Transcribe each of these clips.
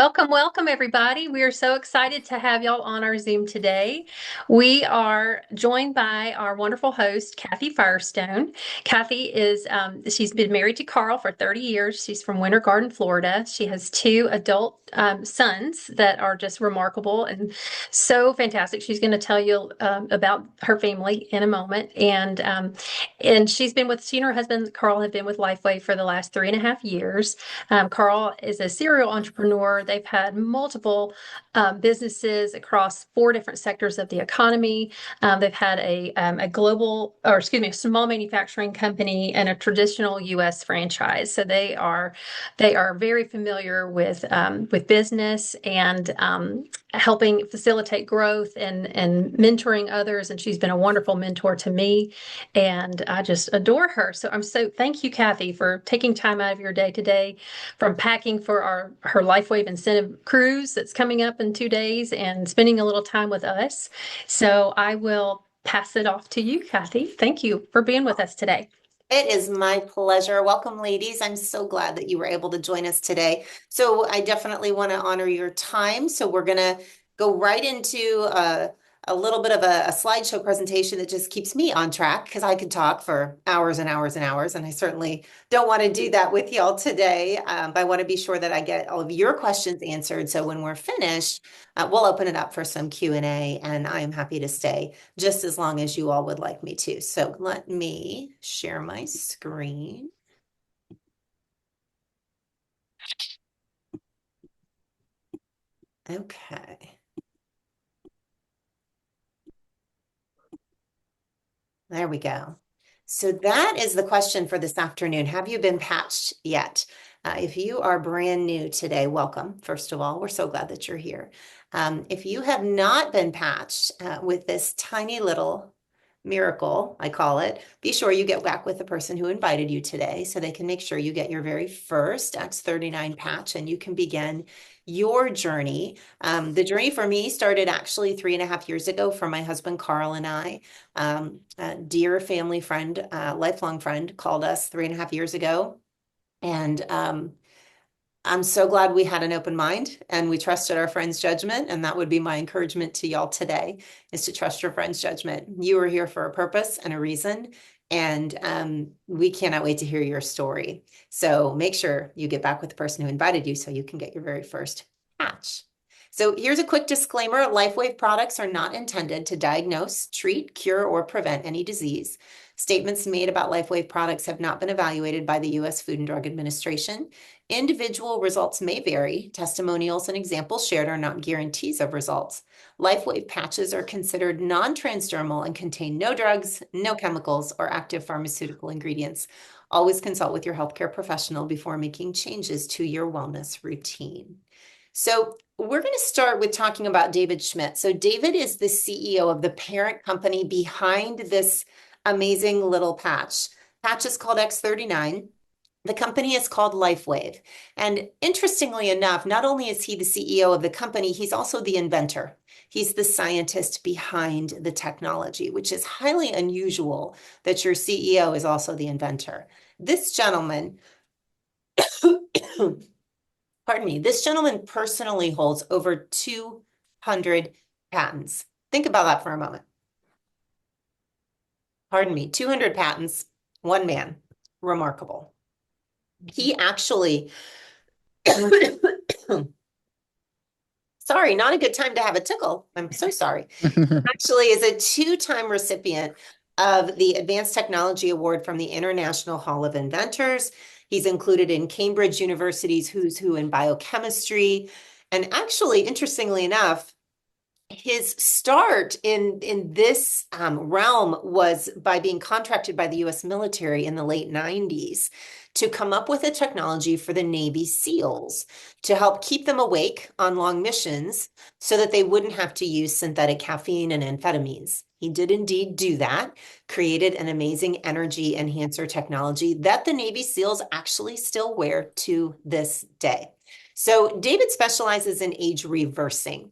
Welcome, welcome, everybody. We are so excited to have y'all on our Zoom today. We are joined by our wonderful host, Cathie Firestone. Cathie she's been married to Carl for 30 years. She's from Winter Garden, Florida. She has two adult sons that are just remarkable and so fantastic. She's going to tell you about her family in a moment. And she and her husband, Carl, have been with LifeWave for the last 3.5 years. Carl is a serial entrepreneur. They've had multiple businesses across four different sectors of the economy. They've had a small manufacturing company and a traditional U.S. franchise. So they are very familiar with business and helping facilitate growth and mentoring others. And she's been a wonderful mentor to me, and I just adore her. So thank you, Cathie, for taking time out of your day today from packing for her LifeWave incentive cruise that's coming up in 2 days and spending a little time with us. So I will pass it off to you, Cathie. Thank you for being with us today. It is my pleasure. Welcome, ladies. I'm so glad that you were able to join us today. So I definitely want to honor your time. So we're going to go right into a little bit of a slideshow presentation that just keeps me on track because I could talk for hours and hours and hours, and I certainly don't want to do that with y'all today. But I want to be sure that I get all of your questions answered. So when we're finished, we'll open it up for some Q&A, and I am happy to stay just as long as you all would like me to. So let me share my screen. Okay. There we go. So that is the question for this afternoon. Have you been patched yet? If you are brand new today, welcome. First of all, we're so glad that you're here. If you have not been patched with this tiny little miracle, I call it, be sure you get back with the person who invited you today so they can make sure you get your very first X39 patch and you can begin your journey. The journey for me started actually 3.5 years ago for my husband, Carl, and I. A dear family friend, lifelong friend, called us 3.5 years ago. And I'm so glad we had an open mind and we trusted our friend's judgment. And that would be my encouragement to y'all today, is to trust your friend's judgment. You are here for a purpose and a reason. And we cannot wait to hear your story. So make sure you get back with the person who invited you so you can get your very first patch. So here's a quick disclaimer. LifeWave products are not intended to diagnose, treat, cure, or prevent any disease. Statements made about LifeWave products have not been evaluated by the U.S. Food and Drug Administration. Individual results may vary. Testimonials and examples shared are not guarantees of results. LifeWave patches are considered non-transdermal and contain no drugs, no chemicals, or active pharmaceutical ingredients. Always consult with your healthcare professional before making changes to your wellness routine. So we're going to start with talking about David Schmidt. So David is the CEO of the parent company behind this amazing little patch. Patch is called X39. The company is called LifeWave. And interestingly enough, not only is he the CEO of the company, he's also the inventor. He's the scientist behind the technology, which is highly unusual that your CEO is also the inventor. This gentleman, pardon me, this gentleman personally holds over 200 patents. Think about that for a moment. Pardon me, 200 patents, one man. Remarkable. He actually, sorry, not a good time to have a tickle. I'm so sorry. Actually is a two-time recipient of the Advanced Technology Award from the International Hall of Inventors. He's included in Cambridge University's Who's Who in Biochemistry. And actually, interestingly enough, his start in this realm was by being contracted by the US military in the late 90s to come up with a technology for the Navy SEALs to help keep them awake on long missions so that they wouldn't have to use synthetic caffeine and amphetamines. He did indeed do that, created an amazing energy enhancer technology that the Navy SEALs actually still wear to this day. So David specializes in age reversing,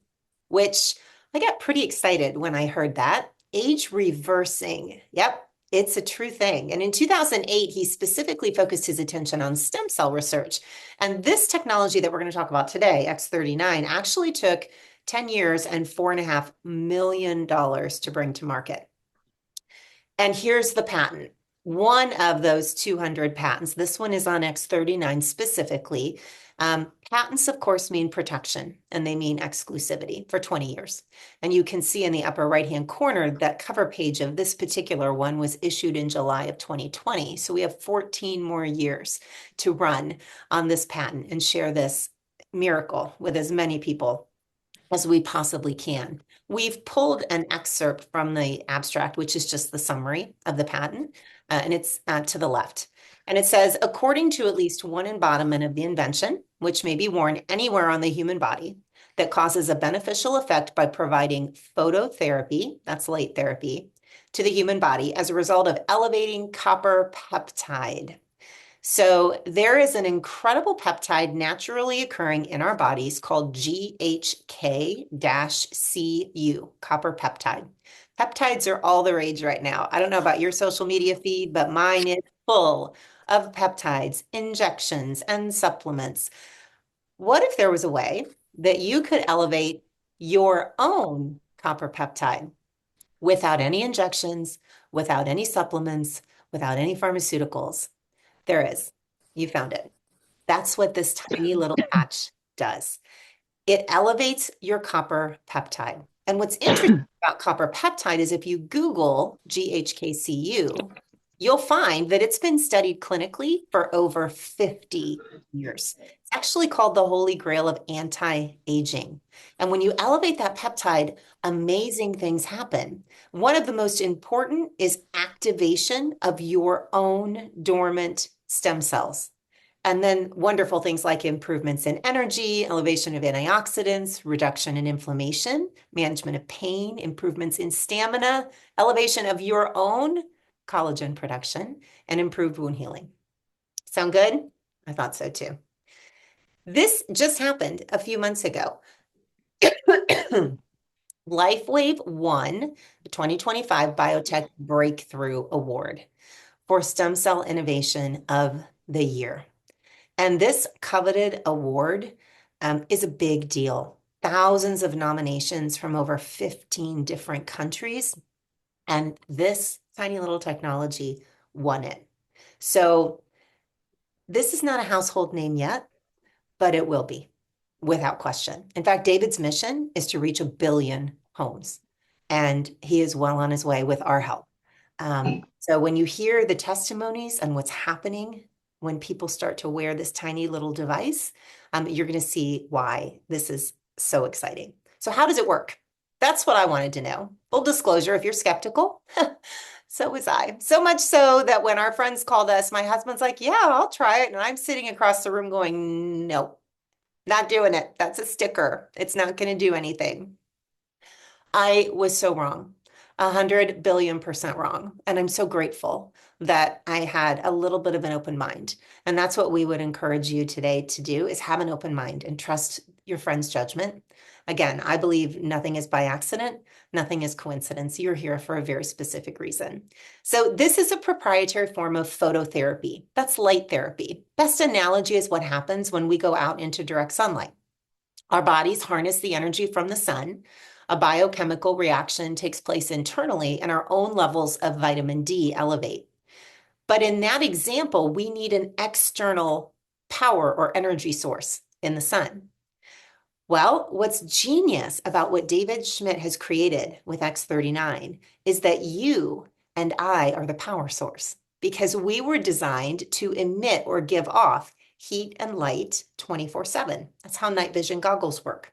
which I got pretty excited when I heard that. Age reversing. Yep. It's a true thing. And in 2008, he specifically focused his attention on stem cell research. And this technology that we're going to talk about today, X39, actually took 10 years and $4.5 million to bring to market. And here's the patent. One of those 200 patents, this one is on X39 specifically. Patents, of course, mean protection, and they mean exclusivity for 20 years. And you can see in the upper right-hand corner that cover page of this particular one was issued in July of 2020. So we have 14 more years to run on this patent and share this miracle with as many people as we possibly can. We've pulled an excerpt from the abstract, which is just the summary of the patent, and it's to the left. And it says, according to at least one embodiment of the invention, which may be worn anywhere on the human body, that causes a beneficial effect by providing phototherapy, that's light therapy, to the human body as a result of elevating copper peptide. So there is an incredible peptide naturally occurring in our bodies called GHK-Cu, copper peptide. Peptides are all the rage right now. I don't know about your social media feed, but mine is full of peptides, injections, and supplements. What if there was a way that you could elevate your own copper peptide without any injections, without any supplements, without any pharmaceuticals? There is. You found it. That's what this tiny little patch does. It elevates your copper peptide. And what's interesting about copper peptide is if you Google GHKCU, you'll find that it's been studied clinically for over 50 years. It's actually called the holy grail of anti-aging. And when you elevate that peptide, amazing things happen. One of the most important is activation of your own dormant stem cells. And then wonderful things like improvements in energy, elevation of antioxidants, reduction in inflammation, management of pain, improvements in stamina, elevation of your own collagen production, and improved wound healing. Sound good? I thought so too. This just happened a few months ago. LifeWave won the 2025 Biotech Breakthrough Award for Stem Cell Innovation of the Year. And this coveted award is a big deal. Thousands of nominations from over 15 different countries. And this tiny little technology won it. So this is not a household name yet, but it will be without question. In fact, David's mission is to reach 1 billion homes, and he is well on his way with our help. So when you hear the testimonies and what's happening when people start to wear this tiny little device, you're going to see why this is so exciting. So how does it work? That's what I wanted to know. Full disclosure, if you're skeptical, so was I. So much so that when our friends called us, my husband's like, yeah, I'll try it. And I'm sitting across the room going, no, not doing it. That's a sticker. It's not going to do anything. I was so wrong. 100 billion% wrong. And I'm so grateful that I had a little bit of an open mind. And that's what we would encourage you today to do, is have an open mind and trust your friend's judgment. Again, I believe nothing is by accident. Nothing is coincidence. You're here for a very specific reason. So this is a proprietary form of phototherapy. That's light therapy. Best analogy is what happens when we go out into direct sunlight. Our bodies harness the energy from the sun. A biochemical reaction takes place internally, and our own levels of vitamin D elevate. But in that example, we need an external power or energy source in the sun. Well, what's genius about what David Schmidt has created with X39 is that you and I are the power source, because we were designed to emit or give off heat and light 24/7. That's how night vision goggles work.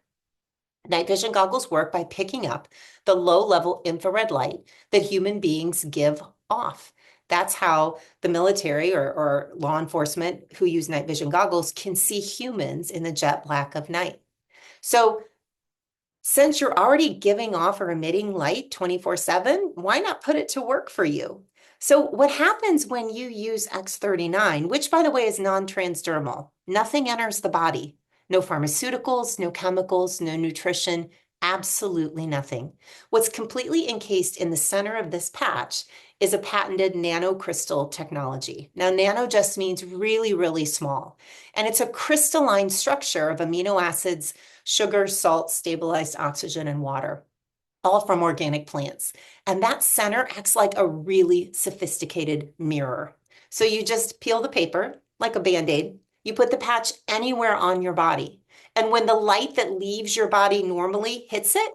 Night vision goggles work by picking up the low-level infrared light that human beings give off. That's how the military or law enforcement who use night vision goggles can see humans in the jet black of night. So since you're already giving off or emitting light 24/7, why not put it to work for you? So what happens when you use X39, which by the way is non-transdermal, nothing enters the body. No pharmaceuticals, no chemicals, no nutrition, Absolutely nothing. What's completely encased in the center of this patch is a patented nanocrystal technology. Now, nano just means really, really small, and it's a crystalline structure of amino acids, sugar, salt, stabilized oxygen, and water, all from organic plants. And that center acts like a really sophisticated mirror. So you just peel the paper like a Band-Aid, you put the patch anywhere on your body. And when the light that leaves your body normally hits it,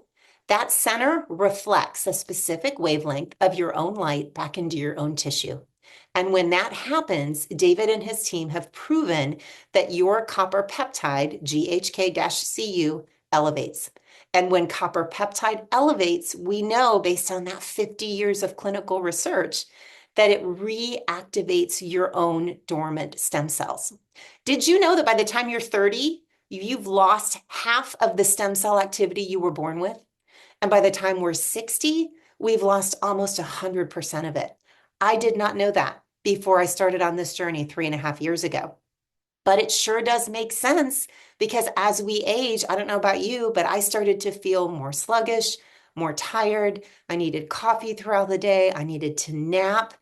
that center reflects a specific wavelength of your own light back into your own tissue. And when that happens, David and his team have proven that your copper peptide, GHK-Cu, elevates. And when copper peptide elevates, we know based on that 50 years of clinical research that it reactivates your own dormant stem cells. Did you know that by the time you're 30, you've lost half of the stem cell activity you were born with? And by the time we're 60, we've lost almost 100% of it. I did not know that before I started on this journey 3.5 years ago. But it sure does make sense because as we age, I don't know about you, but I started to feel more sluggish, more tired. I needed coffee throughout the day. I needed to nap.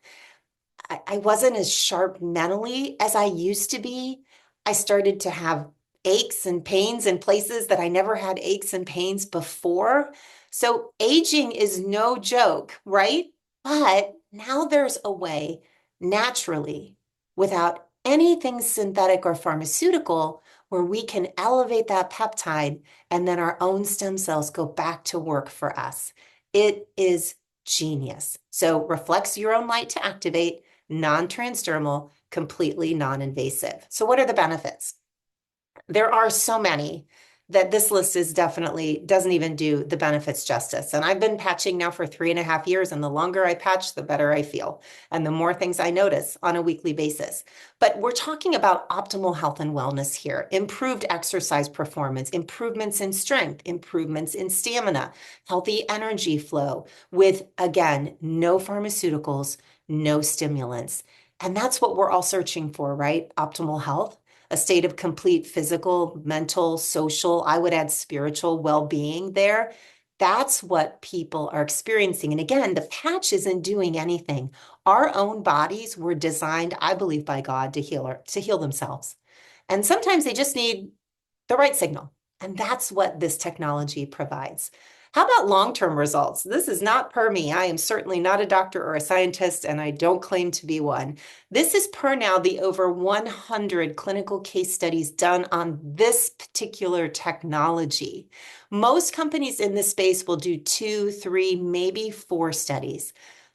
I wasn't as sharp mentally as I used to be. I started to have aches and pains in places that I never had aches and pains before. So aging is no joke, right? But now there's a way naturally, without anything synthetic or pharmaceutical, where we can elevate that peptide and then our own stem cells go back to work for us. It is genius. So reflects your own light to activate, non-transdermal, completely non-invasive. So what are the benefits? There are so many that this list is definitely doesn't even do the benefits justice. And I've been patching now for 3.5 years, and the longer I patch, the better I feel, and the more things I notice on a weekly basis. But we're talking about optimal health and wellness here, improved exercise performance, improvements in strength, improvements in stamina, healthy energy flow with, again, no pharmaceuticals, no stimulants. And that's what we're all searching for, right? Optimal health, a state of complete physical, mental, social, I would add spiritual well-being there. That's what people are experiencing. And again, the patch isn't doing anything. Our own bodies were designed, I believe, by God to heal themselves. And sometimes they just need the right signal. And that's what this technology provides. How about long-term results? This is not per me. I am certainly not a doctor or a scientist, and I don't claim to be one. This is per now the over 100 clinical case studies done on this particular technology. Most companies in this space will do 2, 3, maybe 4 studies.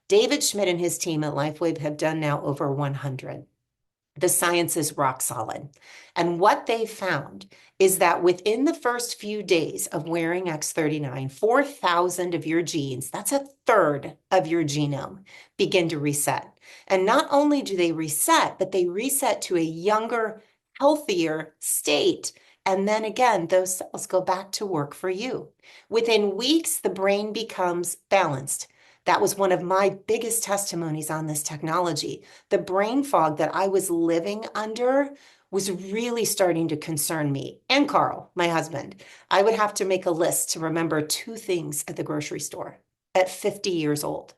David Schmidt and his team at LifeWave have done now over 100. The science is rock solid. And what they found is that within the first few days of wearing X39, 4,000 of your genes, that's a third of your genome, begin to reset. And not only do they reset, but they reset to a younger, healthier state. And then again, those cells go back to work for you. Within weeks, the brain becomes balanced. That was one of my biggest testimonies on this technology. The brain fog that I was living under was really starting to concern me and Carl, my husband. I would have to make a list to remember 2 things at the grocery store at 50 years old.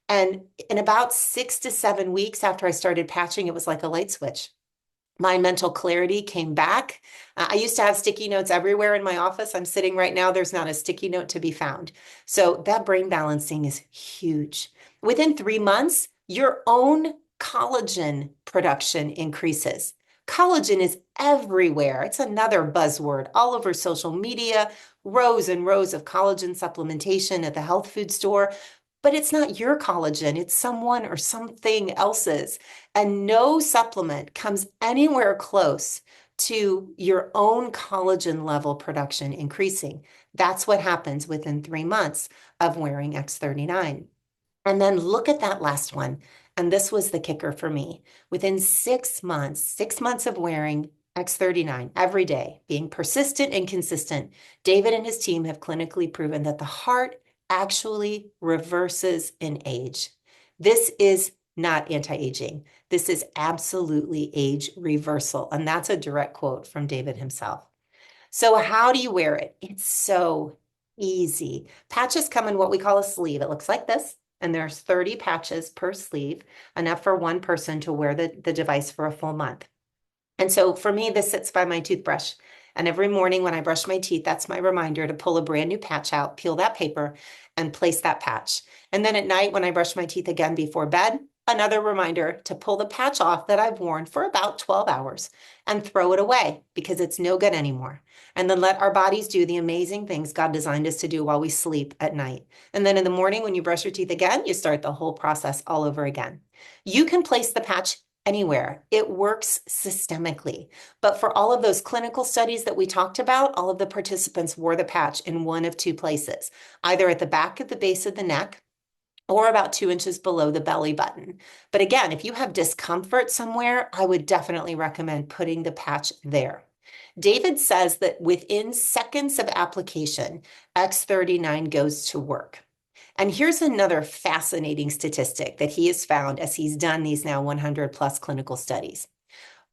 And in about 6 to 7 weeks after I started patching, it was like a light switch. My mental clarity came back. I used to have sticky notes everywhere in my office. I'm sitting right now, there's not a sticky note to be found. So that brain balancing is huge. Within 3 months, your own collagen production increases. Collagen is everywhere. It's another buzzword all over social media, rows and rows of collagen supplementation at the health food store. But it's not your collagen, it's someone or something else's. And no supplement comes anywhere close to your own collagen level production increasing. That's what happens within 3 months of wearing X39. And then look at that last one. And this was the kicker for me. Within 6 months, 6 months of wearing X39 every day, being persistent and consistent, David and his team have clinically proven that the heart actually reverses in age. This is not anti-aging. This is absolutely age reversal. And that's a direct quote from David himself. So how do you wear it? It's so Easy. Patches come in what we call a sleeve. It looks like this, and there's 30 patches per sleeve, enough for one person to wear the device for a full month. And so for me, this sits by my toothbrush. And every morning when I brush my teeth, that's my reminder to pull a brand new patch out, peel that paper, and place that patch. And then at night, when I brush my teeth again before bed, another reminder to pull the patch off that I've worn for about 12 hours and throw it away because it's no good anymore. And then let our bodies do the amazing things God designed us to do while we sleep at night. And then in the morning, when you brush your teeth again, you start the whole process all over again. You can place the patch anywhere. It works systemically. But for all of those clinical studies that we talked about, all of the participants wore the patch in one of two places, either at the back of the base of the neck or about 2 inches below the belly button. But again, if you have discomfort somewhere, I would definitely recommend putting the patch there. David says that within seconds of application, X39 goes to work. And here's another fascinating statistic that he has found as he's done these now 100 plus clinical studies.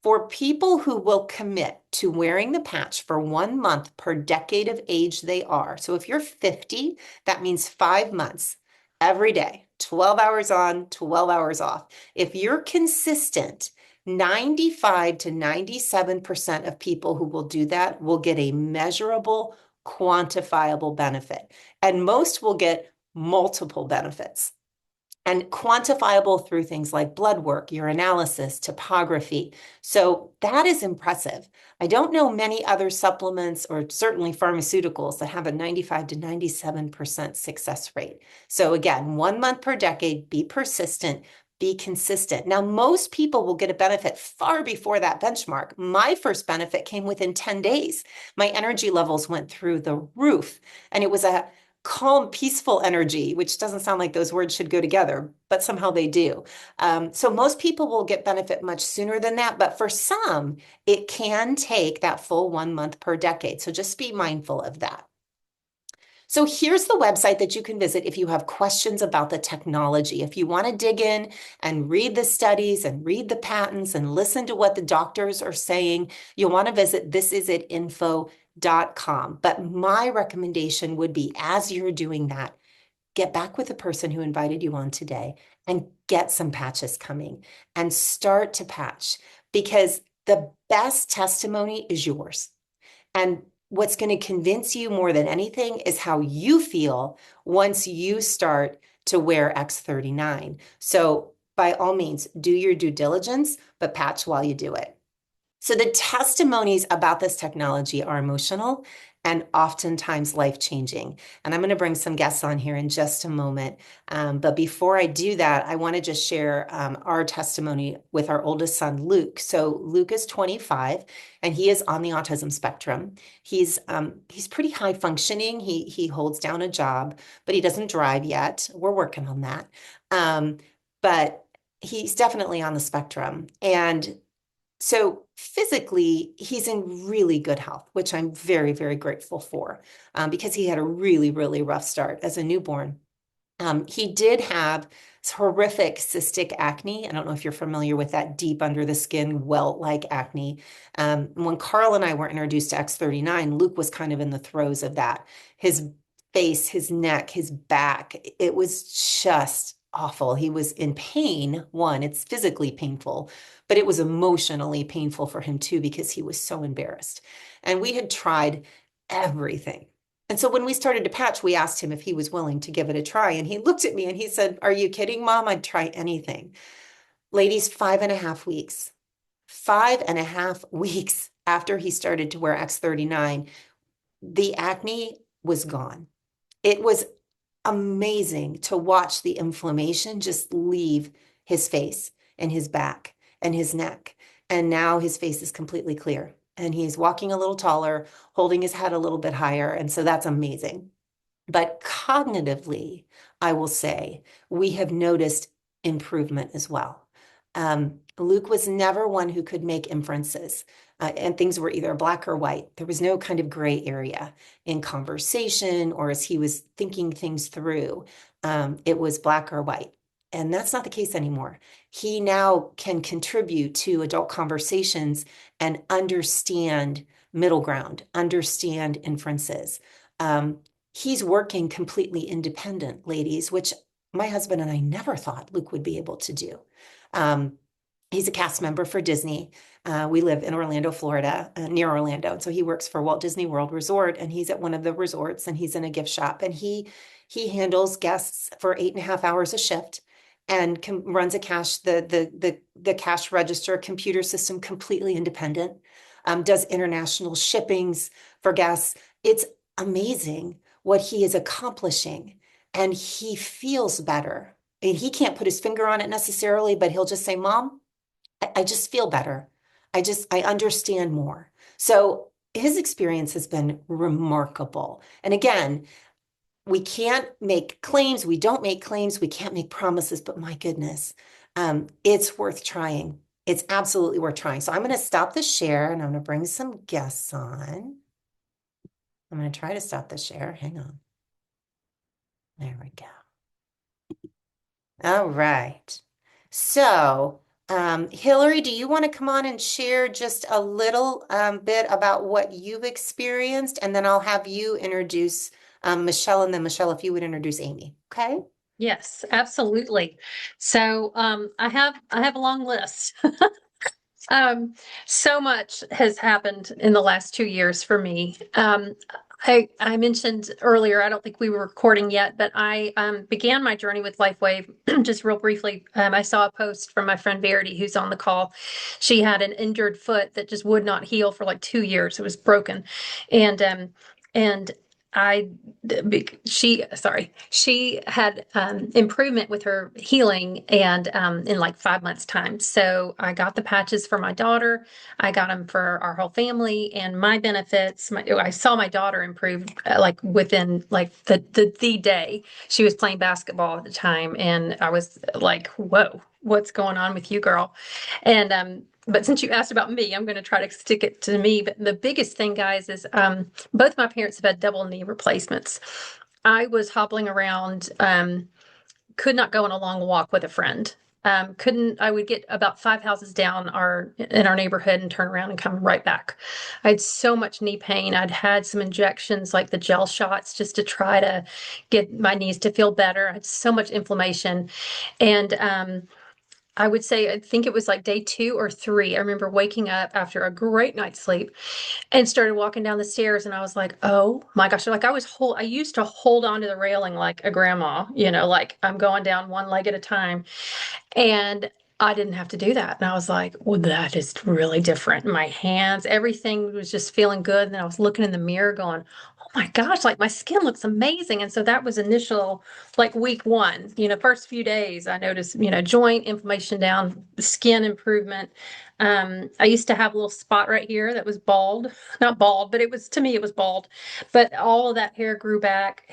For people who will commit to wearing the patch for 1 month per decade of age they are, so if you're 50, that means 5 months every day, 12 hours on, 12 hours off. If you're consistent, 95 to 97% of people who will do that will get a measurable, quantifiable benefit. And most will get multiple benefits. And quantifiable through things like blood work, urinalysis, topography. So that is impressive. I don't know many other supplements or certainly pharmaceuticals that have a 95 to 97% success rate. So again, 1 month per decade, be persistent, be consistent. Now, most people will get a benefit far before that benchmark. My first benefit came within 10 days. My energy levels went through the roof, and it was a calm, peaceful energy, which doesn't sound like those words should go together, but somehow they do. So most people will get benefit much sooner than that, but for some, it can take that full 1 month per decade. So just be mindful of that. So here's the website that you can visit if you have questions about the technology. If you want to dig in and read the studies and read the patents and listen to what the doctors are saying, you'll want to visit thisisit.info.com. But my recommendation would be, as you're doing that, get back with the person who invited you on today and get some patches coming and start to patch, because the best testimony is yours. And what's going to convince you more than anything is how you feel once you start to wear X39. So by all means, do your due diligence, but patch while you do it. So the testimonies about this technology are emotional and oftentimes life-changing. And I'm going to bring some guests on here in just a moment. But before I do that, I want to just share our testimony with our oldest son, Luke. So Luke is 25, and he is on the autism spectrum. He's pretty high functioning. He holds down a job, but he doesn't drive yet. We're working on that. But he's definitely on the spectrum. And so physically, he's in really good health, which I'm very, very grateful for, because he had a really, really rough start as a newborn. He did have horrific cystic acne. I don't know if you're familiar with that deep under the skin welt-like acne. When Carl and I were introduced to X39, Luke was kind of in the throes of that. His face, his neck, his back, it was just awful. He was in pain. One, it's physically painful, but it was emotionally painful for him too, because he was so embarrassed. And we had tried everything. And so when we started to patch, we asked him if he was willing to give it a try. And he looked at me and he said, "Are you kidding, Mom? I'd try anything." Ladies, 5.5 weeks, 5.5 weeks after he started to wear X39, the acne was gone. It was amazing to watch the inflammation just leave his face and his back and his neck. And now his face is completely clear, and he's walking a little taller, holding his head a little bit higher. And so that's amazing. But cognitively, I will say we have noticed improvement as well. Luke was never one who could make inferences, and things were either black or white. There was no kind of gray area in conversation or as he was thinking things through. It was black or white. And that's not the case anymore. He now can contribute to adult conversations and understand middle ground, understand inferences. he's working completely independent, ladies, which my husband and I never thought Luke would be able to do. Um, he's a cast member for Disney. We live in Orlando, Florida, near Orlando. And so he works for Walt Disney World Resort, and he's at one of the resorts, and he's in a gift shop, and he handles guests for 8.5 hours a shift and runs the cash register computer system completely independent. Does international shippings for guests. It's amazing what he is accomplishing, and he feels better. And he can't put his finger on it necessarily, but he'll just say, Mom, I just feel better. I understand more. So his experience has been remarkable. And again, we can't make claims. We don't make claims. We can't make promises, but my goodness, it's worth trying. It's absolutely worth trying. So I'm going to stop the share and I'm going to bring some guests on. I'm going to try to stop the share. Hang on. There we go. All right. So, Hillary, do you want to come on and share just a little bit about what you've experienced? And then I'll have you introduce Michelle, and then Michelle, if you would introduce Amy. Okay. Yes, absolutely. So I have a long list. Um, so much has happened in the last 2 years for me. I mentioned earlier, I don't think we were recording yet, but I began my journey with LifeWave just real briefly. I saw a post from my friend Verity, who's on the call. She had an injured foot that just would not heal for like 2 years. It was broken, and I she had improvement with her healing and in like 5 months time. So I got the patches for my daughter. I got them for our whole family, and my benefits. I saw my daughter improve like within like the day. She was playing basketball at the time, and I was like, "Whoa, what's going on with you, girl?" And but since you asked about me, I'm going to try to stick it to me. But the biggest thing, guys, is both my parents have had double knee replacements. I was hobbling around, could not go on a long walk with a friend. Couldn't I would get about 5 houses down our in our neighborhood and turn around and come right back. I had so much knee pain. I'd had some injections like the gel shots just to try to get my knees to feel better. I had so much inflammation. And I would say, I think it was like day 2 or 3. I remember waking up after a great night's sleep and started walking down the stairs, and I was like, oh my gosh, like I used to hold on to the railing like a grandma, like I'm going down one leg at a time. And I didn't have to do that. And I was like, well, that is really different. My hands, everything was just feeling good. And I was looking in the mirror going, oh my gosh, like my skin looks amazing. And so that was initial, like week one, first few days, I noticed, joint inflammation down, skin improvement. I used to have a little spot right here that was bald, not bald, but to me, it was bald, but all of that hair grew back.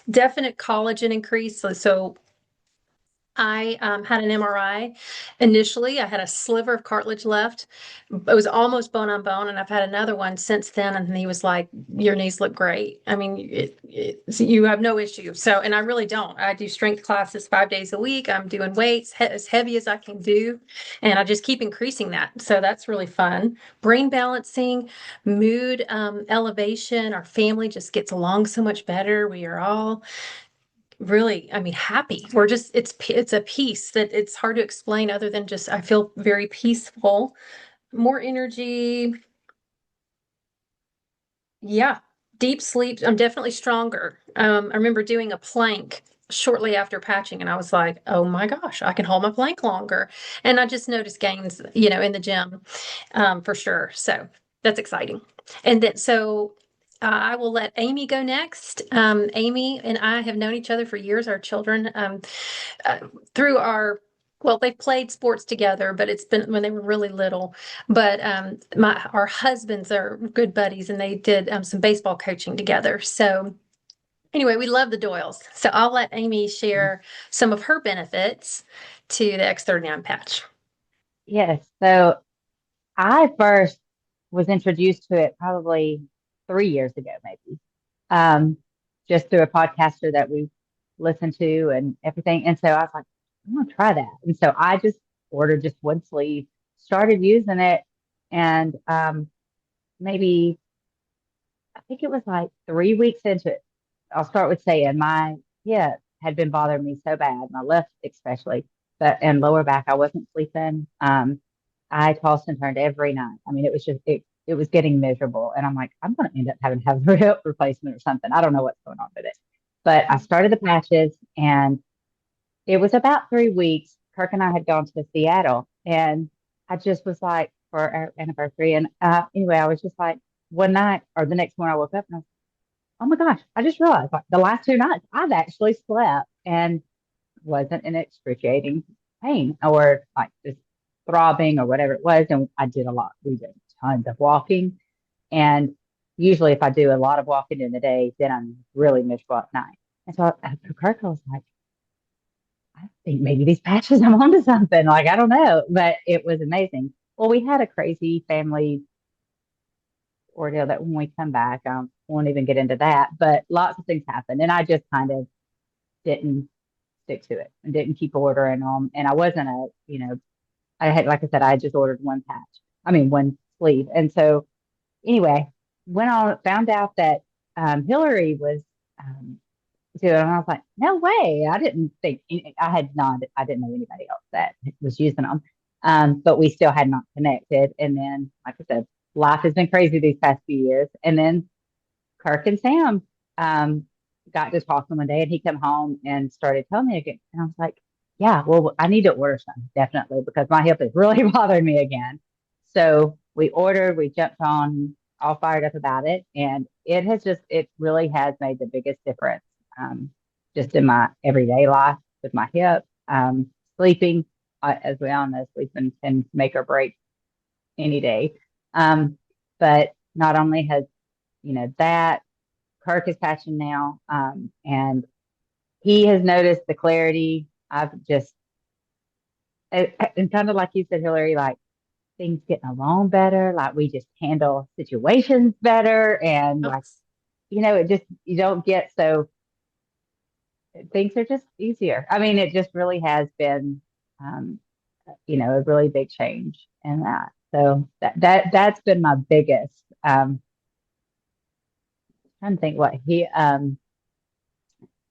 Definite collagen increase. So I had an MRI. Initially, I had a sliver of cartilage left. It was almost bone on bone, and I've had another one since then. And he was like, "Your knees look great. I mean, you have no issue." So, and I really don't. I do strength classes 5 days a week. I'm doing weights as heavy as I can do, and I just keep increasing that. So that's really fun. Brain balancing, mood elevation. Our family just gets along so much better. We are all really, I mean, happy. We're just it's a peace that it's hard to explain other than just I feel very peaceful, more energy. Yeah, deep sleep. I'm definitely stronger. I remember doing a plank shortly after patching, and I was like, oh my gosh, I can hold my plank longer. And I just noticed gains, in the gym, for sure. So that's exciting. And then so I will let Amy go next. Amy and I have known each other for years. Our children, uh, through well, they've played sports together, but it's been when they were really little. But our husbands are good buddies, and they did some baseball coaching together. So anyway, we love the Doyles. So I'll let Amy share some of her benefits to the X39 patch. Yes. So I first was introduced to it probably 3 years ago, maybe, um, just through a podcaster that we listened to and everything. And so I was like, I'm going to try that. And so I just ordered just one sleeve, started using it, and maybe I think it was like 3 weeks into it. I'll start with saying my hip had been bothering me so bad, my left especially, but and lower back, I wasn't sleeping. I tossed and turned every night. I mean, it was just it was getting miserable. And I'm like, I'm gonna end up having to have a hip replacement or something. I don't know what's going on with it. But I started the patches and it was about 3 weeks. Kirk and I had gone to Seattle and I just was like for our anniversary. And anyway, I was just like one night or the next morning I woke up and I was, oh my gosh, I just realized like the last 2 nights I've actually slept and wasn't in excruciating pain or like just throbbing or whatever it was. And I did a lot. We did tons of walking. And usually if I do a lot of walking in the day, then I'm really miserable at night. And so after Kirk, I was like, I think maybe these patches I'm onto something. Like, I don't know, but it was amazing. Well, we had a crazy family ordeal that when we come back, I won't even get into that, but lots of things happened. And I just kind of didn't stick to it and didn't keep ordering them. And I wasn't I had, like I said, I had just ordered one patch, I mean, one sleeve. And so anyway, went on, found out that Hillary was doing it. And I was like, no way. I didn't think, I didn't know anybody else that was using them. But we still had not connected. And then, like I said, life has been crazy these past few years. And then Kirk and Sam um, got to talking one day and he came home and started telling me again. And I was like, yeah, well, I need to order some definitely because my hip is really bothering me again. So we ordered, we jumped on, all fired up about it. And it really has made the biggest difference just in my everyday life with my hip. Sleeping, as we all know, sleeping can make or break any day. Um, but not only has, that Kirk is patching now, and he has noticed the clarity. And kind of like you said, Hillary, like things getting along better, like we just handle situations better, and Oh, like it just you don't get so things are just easier. I mean, it just really has been, um, a really big change in that. So that's been my biggest. Trying to think what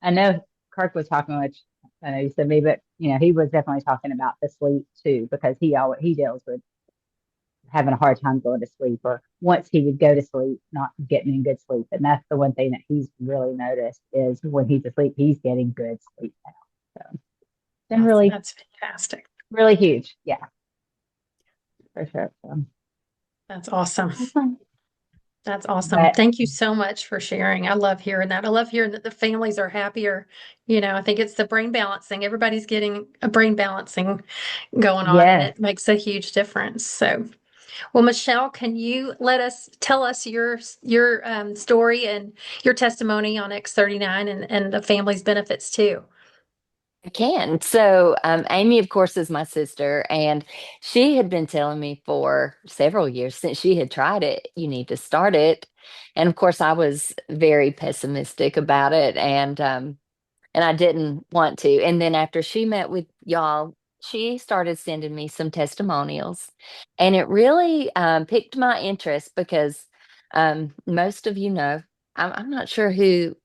I know Kirk was talking, which I know you said me, but he was definitely talking about the sleep too, because he deals with having a hard time going to sleep, or once he would go to sleep, not getting in good sleep. And that's the one thing that he's really noticed is when he's asleep, he's getting good sleep now. So it's been really, that's fantastic. really huge. Yeah, for sure. So That's awesome. it's fun. That's awesome. But Thank you so much for sharing. I love hearing that. I love hearing that the families are happier. I think it's the brain balancing. Everybody's getting a brain balancing going on, and yes, it makes a huge difference. So, well, Michelle, can you tell us your story and your testimony on X39 and the family's benefits too? I can. So, Amy, of course, is my sister, and she had been telling me for several years since she had tried it, you need to start it. And of course, I was very pessimistic about it, and I didn't want to. And then after she met with y'all, she started sending me some testimonials, and it really piqued my interest because most of I'm not sure who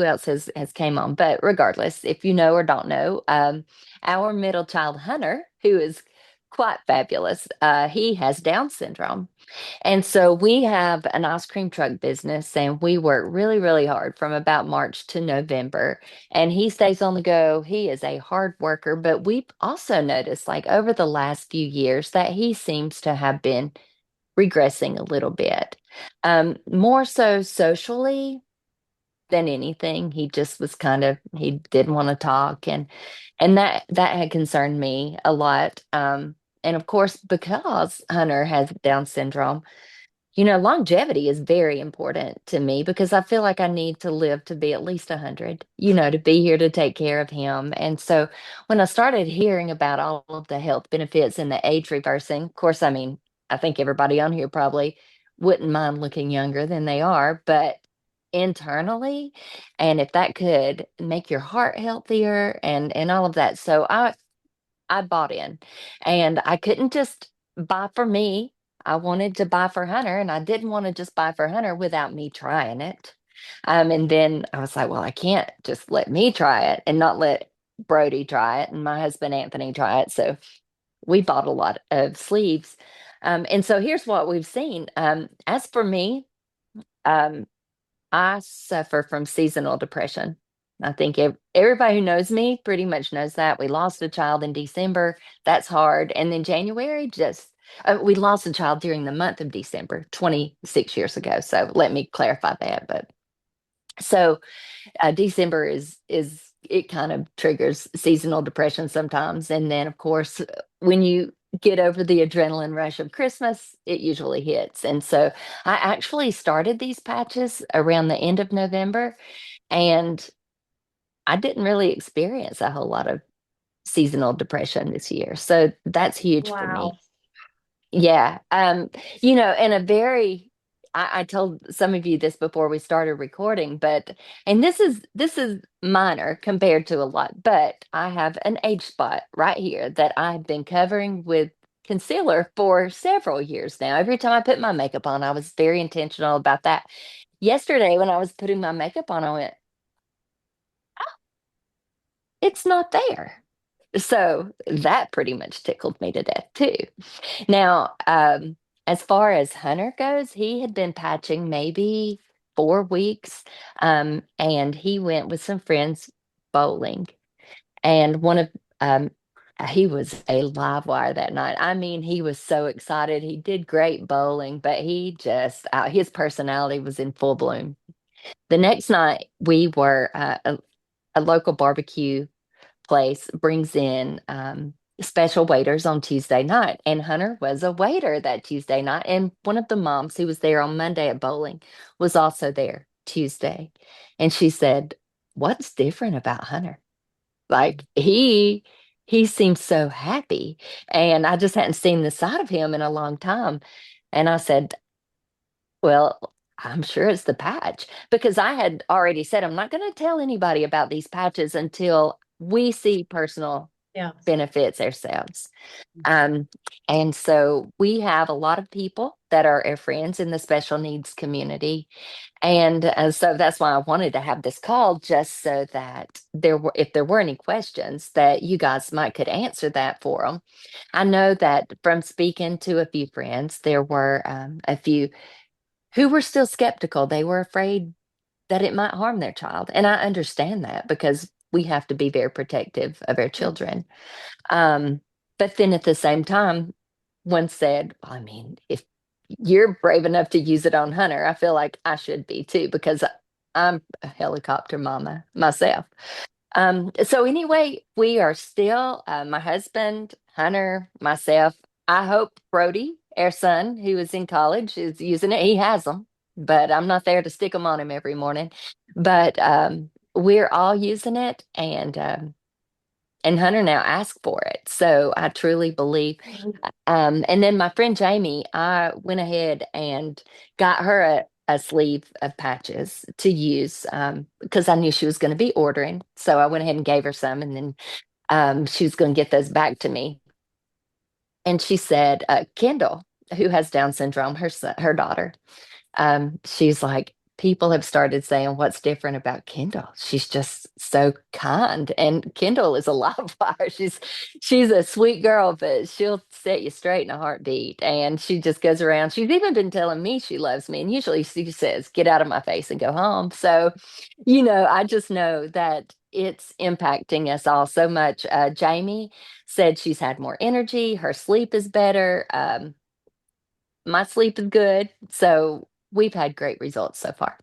else has came on, but regardless, if you know or don't know, our middle child Hunter, who is quite fabulous, he has Down syndrome. And so we have an ice cream truck business, and we work really, really hard from about March to November. And he stays on the go. He is a hard worker, but we've also noticed, like over the last few years, that he seems to have been regressing a little bit, more so socially than anything. He just was he didn't want to talk, and that had concerned me a lot. And of course, because Hunter has Down syndrome, longevity is very important to me because I feel like I need to live to be at least 100, to be here to take care of him. And so when I started hearing about all of the health benefits and the age reversing, of course, I mean, I think everybody on here probably wouldn't mind looking younger than they are, but internally, and if that could make your heart healthier and all of that. So I bought in, and I couldn't just buy for me. I wanted to buy for Hunter, and I didn't want to just buy for Hunter without me trying it. And then I was like, well, I can't just let me try it and not let Brody try it and my husband Anthony try it. So we bought a lot of sleeves. And so here's what we've seen. As for me, um, I suffer from seasonal depression. I think everybody who knows me pretty much knows that. We lost a child in December. That's hard. And then January, we lost a child during the month of December 26 years ago. So let me clarify that. But so December is it kind of triggers seasonal depression sometimes. And then, of course, when you get over the adrenaline rush of Christmas, it usually hits. And so I actually started these patches around the end of November, and I didn't really experience a whole lot of seasonal depression this year. So that's huge for Wow. me. Yeah. And I told some of you this before we started recording, and this is minor compared to a lot, but I have an age spot right here that I've been covering with concealer for several years now. Every time I put my makeup on, I was very intentional about that. Yesterday, when I was putting my makeup on, I went, it's not there. So that pretty much tickled me to death too. Now, as far as Hunter goes, he had been patching maybe 4 weeks, and he went with some friends bowling. And he was a live wire that night. I mean, he was so excited. He did great bowling, but his personality was in full bloom. The next night, we were a local barbecue place brings in special waiters on Tuesday night. And Hunter was a waiter that Tuesday night. And one of the moms who was there on Monday at bowling was also there Tuesday. And she said, what's different about Hunter? Like he seems so happy. And I just hadn't seen the side of him in a long time. And I said, well, I'm sure it's the patch because I had already said I'm not going to tell anybody about these patches until we see personal Yeah. benefits ourselves. Um, and so we have a lot of people that are our friends in the special needs community. And so that's why I wanted to have this call just so that if there were any questions that you guys might could answer that for them. I know that from speaking to a few friends, there were a few who were still skeptical. They were afraid that it might harm their child. And I understand that because we have to be very protective of our children. Um, but then at the same time, one said, well, I mean, if you're brave enough to use it on Hunter, I feel like I should be too, because I'm a helicopter mama myself. So anyway, we are still, my husband, Hunter, myself. I hope Brody, our son, who is in college, is using it. He has them, but I'm not there to stick them on him every morning. But we're all using it, and Hunter now asked for it. So I truly believe. And then my friend Jamie, I went ahead and got her a sleeve of patches to use because I knew she was going to be ordering. So I went ahead and gave her some, and then she was going to get those back to me. And she said, Kendall, who has Down syndrome, her daughter, she's like, people have started saying what's different about Kendall. She's just so kind. And Kendall is a live wire. She's a sweet girl, but she'll set you straight in a heartbeat. And she just goes around. She's even been telling me she loves me. And usually she says, get out of my face and go home. So, I just know that it's impacting us all so much. Jamie said she's had more energy. Her sleep is better. My sleep is good. So we've had great results so far.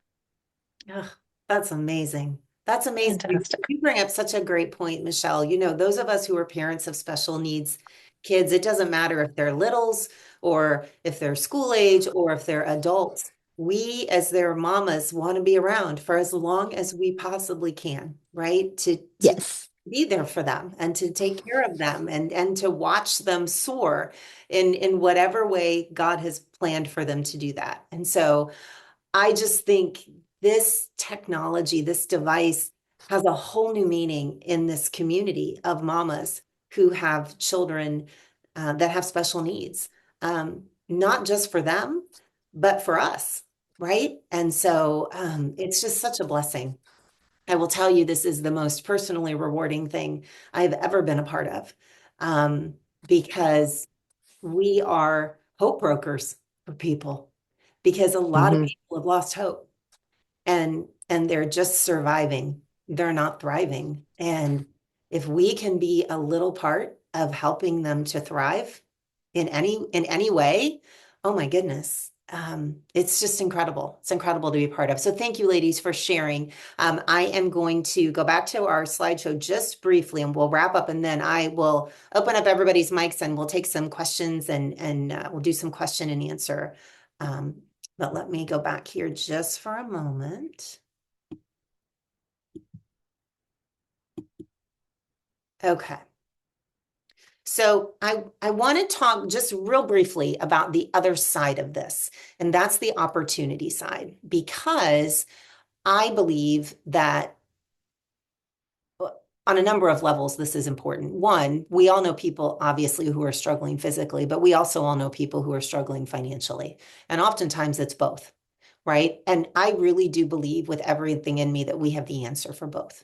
Oh, that's amazing. That's amazing. Fantastic. You bring up such a great point, Michelle. Those of us who are parents of special needs kids, it doesn't matter if they're littles or if they're school age or if they're adults. We, as their mamas, want to be around for as long as we possibly can, right? To Yes. be there for them and to take care of them and to watch them soar in whatever way God has planned for them to do that. And so I just think this technology, this device has a whole new meaning in this community of mamas who have children that have special needs, not just for them, but for us. right? And so it's just such a blessing. I will tell you, this is the most personally rewarding thing I've ever been a part of, because we are hope brokers for people, because a lot of Hmm. people have lost hope, and they're just surviving. They're not thriving. And if we can be a little part of helping them to thrive in any way, oh my goodness. It's just incredible. It's incredible to be part of. So thank you, ladies, for sharing. I am going to go back to our slideshow just briefly, and we'll wrap up, and then I will open up everybody's mics and we'll take some questions, and we'll do some question and answer. But let me go back here just for a moment. Okay. So I want to talk just real briefly about the other side of this, and that's the opportunity side, because I believe that on a number of levels, this is important. One, we all know people, obviously, who are struggling physically, but we also all know people who are struggling financially. And oftentimes it's both, right? And I really do believe with everything in me that we have the answer for both.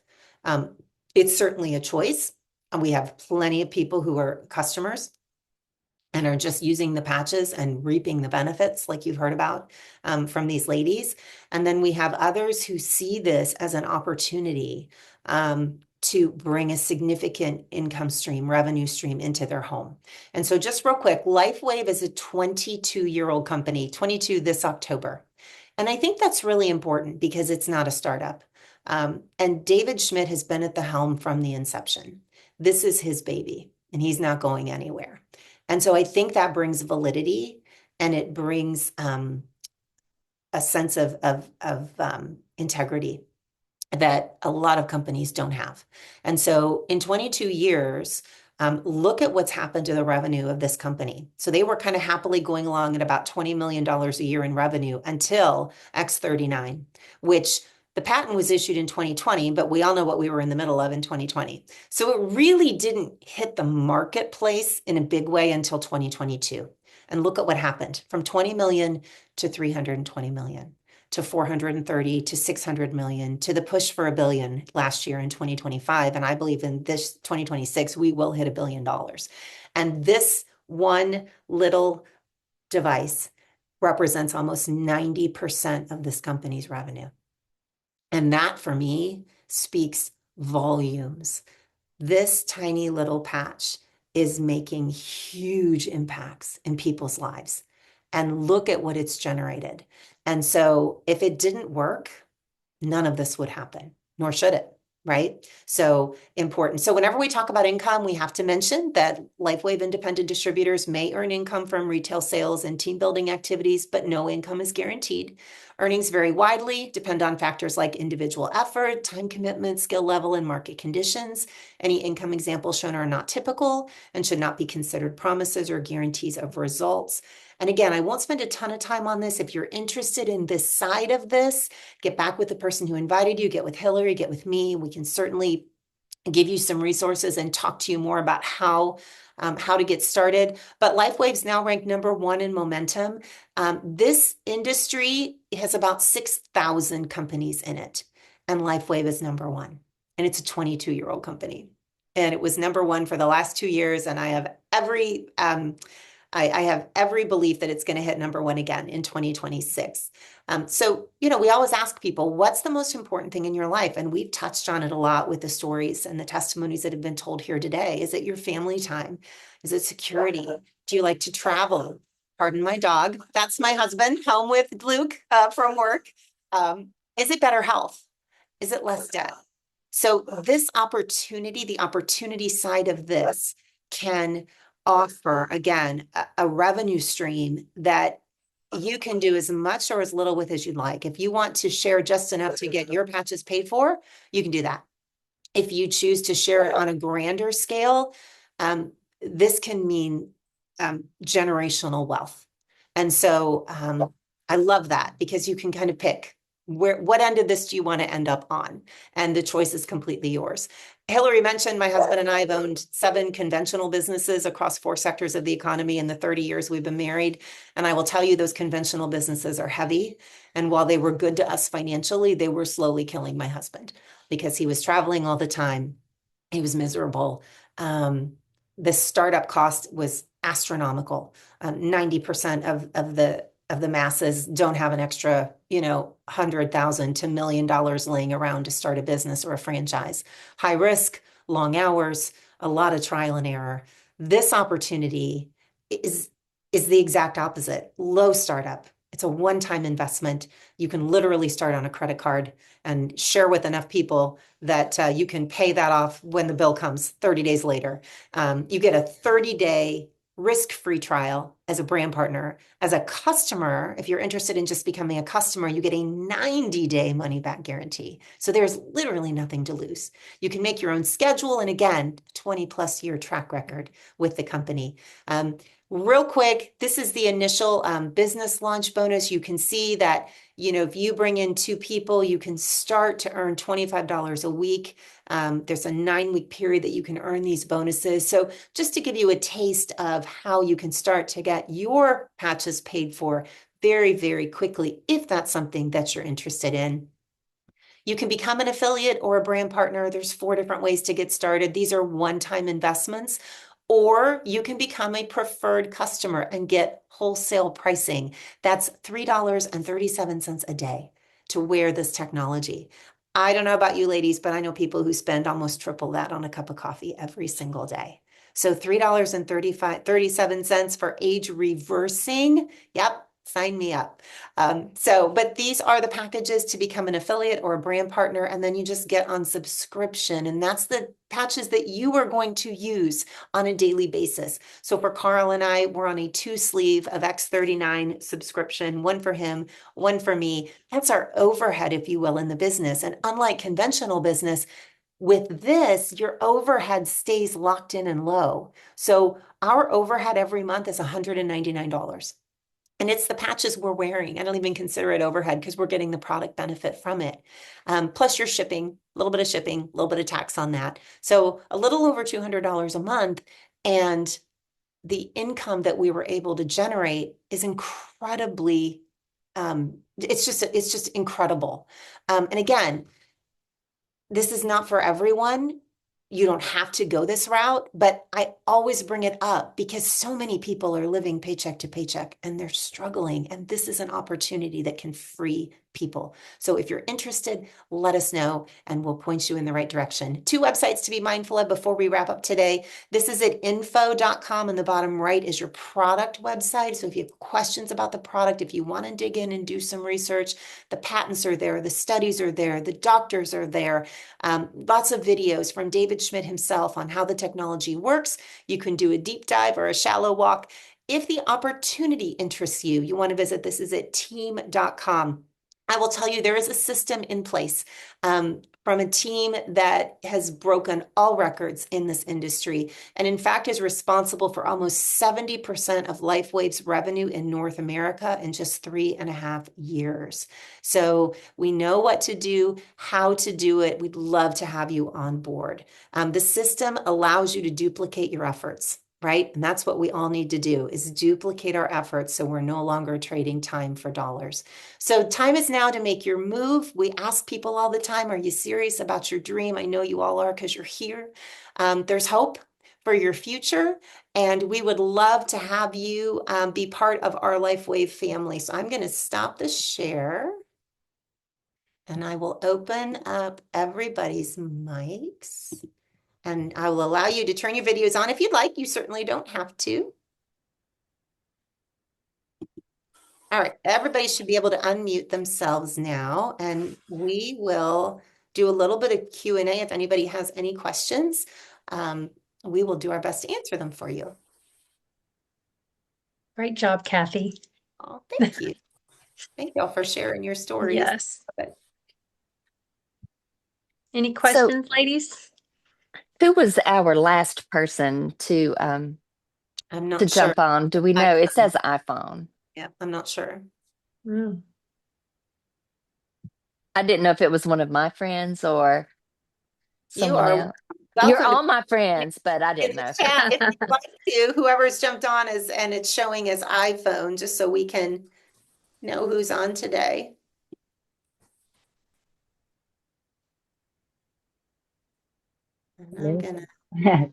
It's certainly a choice. And we have plenty of people who are customers and are just using the patches and reaping the benefits, like you've heard about from these ladies. And then we have others who see this as an opportunity to bring a significant income stream, revenue stream into their home. And so just real quick, LifeWave is a 22-year-old company, 22 this October. And I think that's really important because it's not a startup. And David Schmidt has been at the helm from the inception. This is his baby, and he's not going anywhere. And so I think that brings validity, and it brings a sense of integrity that a lot of companies don't have. And so in 22 years, look at what's happened to the revenue of this company. So they were kind of happily going along at about $20 million a year in revenue until X39, which the patent was issued in 2020, but we all know what we were in the middle of in 2020. So it really didn't hit the marketplace in a big way until 2022. And look at what happened from 20 million to 320 million to 430 to 600 million to the push for $1 billion last year in 2025. And I believe in this 2026, we will hit $1 billion. And this one little device represents almost 90% of this company's revenue. And that for me speaks volumes. This tiny little patch is making huge impacts in people's lives. And look at what it's generated. And so if it didn't work, none of this would happen, nor should it, right? So important. So whenever we talk about income, we have to mention that LifeWave independent distributors may earn income from retail sales and team building activities, but no income is guaranteed. Earnings vary widely, depend on factors like individual effort, time commitment, skill level, and market conditions. Any income examples shown are not typical and should not be considered promises or guarantees of results. And again, I won't spend a ton of time on this. If you're interested in this side of this, get back with the person who invited you, get with Hillary, get with me. We can certainly give you some resources and talk to you more about how to get started. But LifeWave's now ranked #1 in momentum. This industry has about 6,000 companies in it, and LifeWave is #1. And it's a 22-year-old company. And it was #1 for the last 2 years, and I have every belief that it's going to hit #1 again in 2026. So, we always ask people, what's the most important thing in your life? And we've touched on it a lot with the stories and the testimonies that have been told here today. Is it your family time? Is it security? Do you like to travel? Pardon my dog. That's my husband, home with Luke from work. Is it better health? Is it less debt? So this opportunity, the opportunity side of this can offer, again, a revenue stream that you can do as much or as little with as you'd like. If you want to share just enough to get your patches paid for, you can do that. If you choose to share it on a grander scale, this can mean generational wealth. And so I love that because you can kind of pick what end of this do you want to end up on? And the choice is completely yours. Hillary mentioned my husband and I have owned 7 conventional businesses across 4 sectors of the economy in the 30 years we've been married. And I will tell you, those conventional businesses are heavy. And while they were good to us financially, they were slowly killing my husband because he was traveling all the time. He was miserable. The startup cost was astronomical. 90% of the masses don't have an extra, $100,000 to $1 million laying around to start a business or a franchise. High risk, long hours, a lot of trial and error. This opportunity is the exact opposite. Low startup. It's a one-time investment. You can literally start on a credit card and share with enough people that you can pay that off when the bill comes 30 days later. You get a 30-day risk-free trial as a brand partner. As a customer, if you're interested in just becoming a customer, you get a 90-day money-back guarantee. So there's literally nothing to lose. You can make your own schedule, and again, 20+ year track record with the company. Real quick, this is the initial business launch bonus. You can see that, if you bring in 2 people, you can start to earn $25 a week. There's a 9-week period that you can earn these bonuses. So just to give you a taste of how you can start to get your patches paid for very, very quickly, if that's something that you're interested in. You can become an affiliate or a brand partner. There's 4 different ways to get started. These are one-time investments. Or you can become a preferred customer and get wholesale pricing. That's $3.37 a day to wear this technology. I don't know about you ladies, but I know people who spend almost triple that on a cup of coffee every single day. So $3.37 for age reversing. Yep. Sign me up. But these are the packages to become an affiliate or a brand partner, and then you just get on subscription, and that's the patches that you are going to use on a daily basis. So for Carl and I, we're on a 2-sleeve of X39 subscription, one for him, one for me. That's our overhead, if you will, in the business. And unlike conventional business, with this, your overhead stays locked in and low. So our overhead every month is $199. And it's the patches we're wearing. I don't even consider it overhead because we're getting the product benefit from it. Plus your shipping, a little bit of shipping, a little bit of tax on that. So a little over $200 a month. And the income that we were able to generate is incredibly, it's just incredible. And again, this is not for everyone. You don't have to go this route, but I always bring it up because so many people are living paycheck to paycheck and they're struggling. And this is an opportunity that can free people. So if you're interested, let us know and we'll point you in the right direction. 2 websites to be mindful of before we wrap up today. This is at info.com, and the bottom right is your product website. So if you have questions about the product, if you want to dig in and do some research, the patents are there, the studies are there, the doctors are there. Lots of videos from David Schmidt himself on how the technology works. You can do a deep dive or a shallow walk. If the opportunity interests you, you want to visit, this is at team.com. I will tell you, there is a system in place from a team that has broken all records in this industry, and in fact is responsible for almost 70% of LifeWave's revenue in North America in just 3.5 years. So we know what to do, how to do it. We'd love to have you on board. The system allows you to duplicate your efforts. Right? And that's what we all need to do, is duplicate our efforts so we're no longer trading time for dollars. So time is now to make your move. We ask people all the time, are you serious about your dream? I know you all are because you're here. There's hope for your future, and we would love to have you be part of our LifeWave family. So I'm going to stop the share, and I will open up everybody's mics. And I will allow you to turn your videos on if you'd like. You certainly don't have to. All right, everybody should be able to unmute themselves now, and we will do a little bit of Q&A. If anybody has any questions, we will do our best to answer them for you. Great job, Cathie. Oh, thank you. Thank you all for sharing your stories. Yes. Any questions, ladies? Who was our last person to I'm not sure. jump on? Do we know? It says iPhone. Yeah, I'm not sure. Mm. I didn't know if it was one of my friends or You someone are else. You're welcome to all my friends, but I in didn't the know if it chat was. if you'd like to. Whoever's jumped on is, and it's showing as iPhone, just so we can know who's on today. And I'm gonna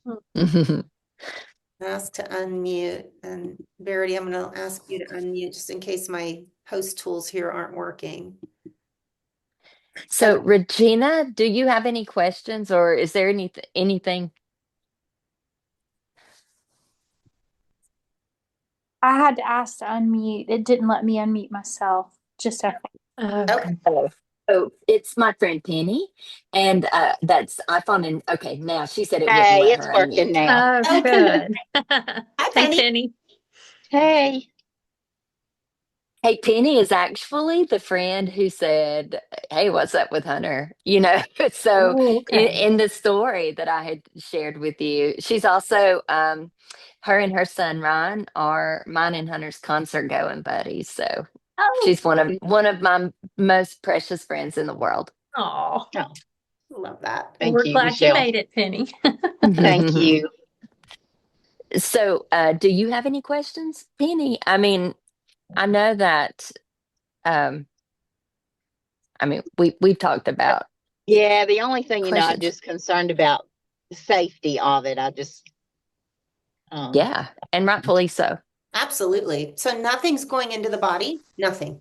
ask to unmute. And Verity, I'm gonna ask you to unmute just in case my host tools here aren't working. So, Regina, do you have any questions, or is there anything? I had to ask to unmute. It didn't let me unmute myself. Just a Okay. Oh, it's my friend Penny, and that's iPhone. And okay, now she said it wouldn't Hey, let it's her working unmute. now. Oh, Okay. good. Hi, Hey, Penny. Penny. Hey. Hey, Penny is actually the friend who said, "Hey, what's up with Hunter?" So Oh, okay. in the story that I had shared with you, she's also her and her son Ryan are mine and Hunter's concert going buddies. So Oh, she's one of my most precious friends in the world. oh, Oh, Love that. well, thank we're you, glad you Michelle. made it, Penny. Thank you. So, do you have any questions, Penny? I mean, I know that. Um, I mean, we've talked about Yeah, the only thing, I'm questions. just concerned about the safety of it. Um, Yeah, and rightfully so. Absolutely. So nothing's going into the body, nothing.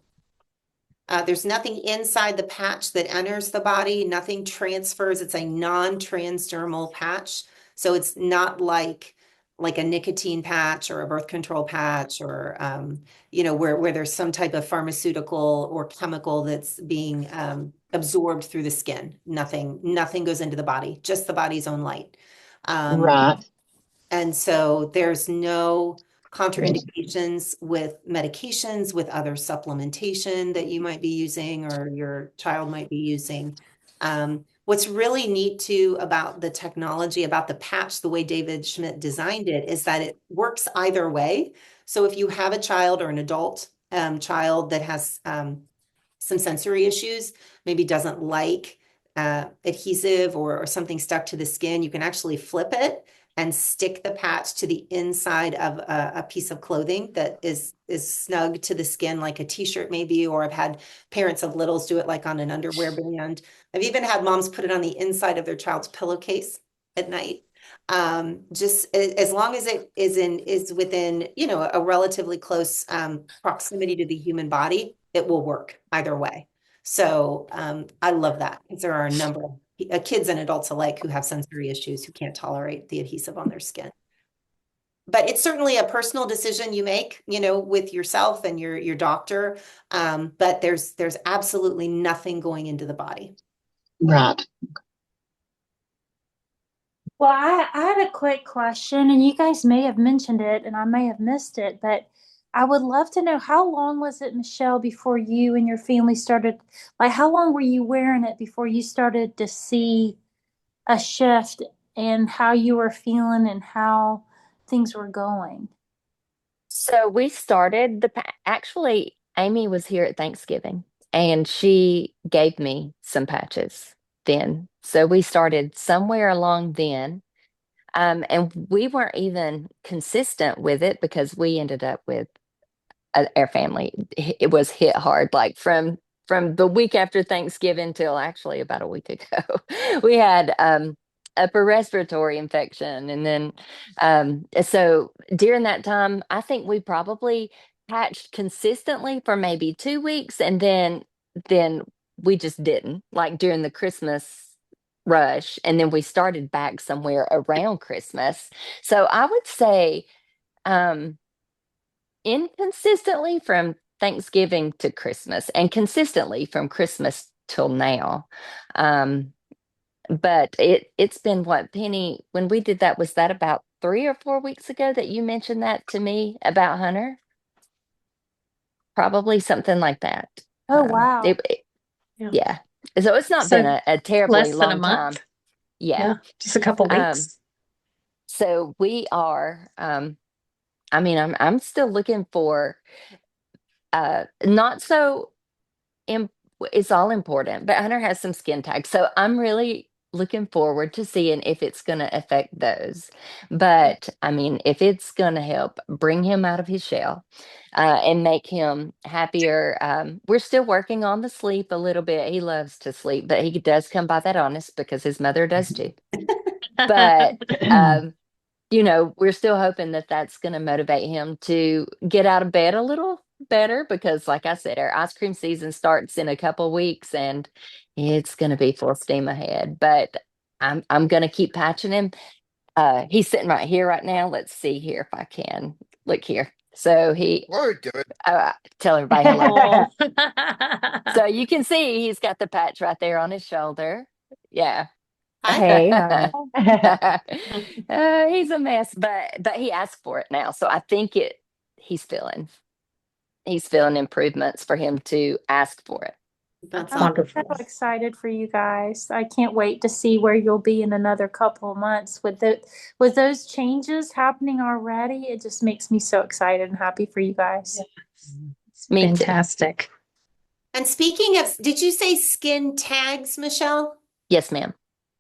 There's nothing inside the patch that enters the body, nothing transfers. It's a non-transdermal patch. So it's not like a nicotine patch or a birth control patch or where there's some type of pharmaceutical or chemical that's being absorbed through the skin. Nothing goes into the body, just the body's own light. Um, right, and so there's no contraindications with medications, with other supplementation that you might be using or your child might be using. What's really neat too about the technology, about the patch, the way David Schmidt designed it, is that it works either way. So if you have a child or an adult child that has some sensory issues, maybe doesn't like adhesive or something stuck to the skin, you can actually flip it and stick the patch to the inside of a piece of clothing that is snug to the skin, like a t-shirt maybe, or I've had parents of littles do it like on an underwear band. I've even had moms put it on the inside of their child's pillowcase at night. Just as long as it is within, a relatively close proximity to the human body, it will work either way. So I love that because there are a number of kids and adults alike who have sensory issues who can't tolerate the adhesive on their skin. But it's certainly a personal decision you make, with yourself and your doctor. But there's absolutely nothing going into the body. right. Well, I had a quick question, and you guys may have mentioned it, and I may have missed it, but I would love to know how long was it, Michelle, before you and your family started, like, how long were you wearing it before you started to see a shift in how you were feeling and how things were going? So we started actually, Amy was here at Thanksgiving and she gave me some patches then. So we started somewhere along then. And we weren't even consistent with it because we ended up with our family. It was hit hard, like from the week after Thanksgiving till actually about a week ago. We had upper respiratory infection, and then so during that time, I think we probably patched consistently for maybe 2 weeks, and then we just didn't, like during the Christmas rush, and then we started back somewhere around Christmas. So I would say um inconsistently from Thanksgiving to Christmas and consistently from Christmas till now. Um, but it's been what, Penny, when we did that, was that about 3 or 4 weeks ago that you mentioned that to me about Hunter? Probably something like that. Oh, wow. Yeah. Yeah. So it's not been So a terribly less than a long time. month. Yeah. Yeah, just a couple Um, weeks. so we are I mean, I'm still looking for not so it's all important, but Hunter has some skin tags. So I'm really looking forward to seeing if it's going to affect those. But I mean, if it's going to help bring him out of his shell and make him happier, we're still working on the sleep a little bit. He loves to sleep, but he does come by that honest because his mother does too. But we're still hoping that that's going to motivate him to get out of bed a little better because, like I said, our ice cream season starts in a couple weeks and it's going to be full steam ahead. But I'm going to keep patching him. He's sitting right here right now. Let's see here if I can look here. So Very good. Tell everybody hello. Aw. So you can see he's got the patch right there on his shoulder. Yeah. Hey, He's a mess, but he asked for it now, so I think he's feeling improvements for him to ask for it. That's I'm Wonderful. so excited for you guys. I can't wait to see where you'll be in another couple of months with those changes happening already. It just makes me so excited and happy for you guys. It's Me too. fantastic. And speaking of, did you say skin tags, Michelle? Yes, ma'am.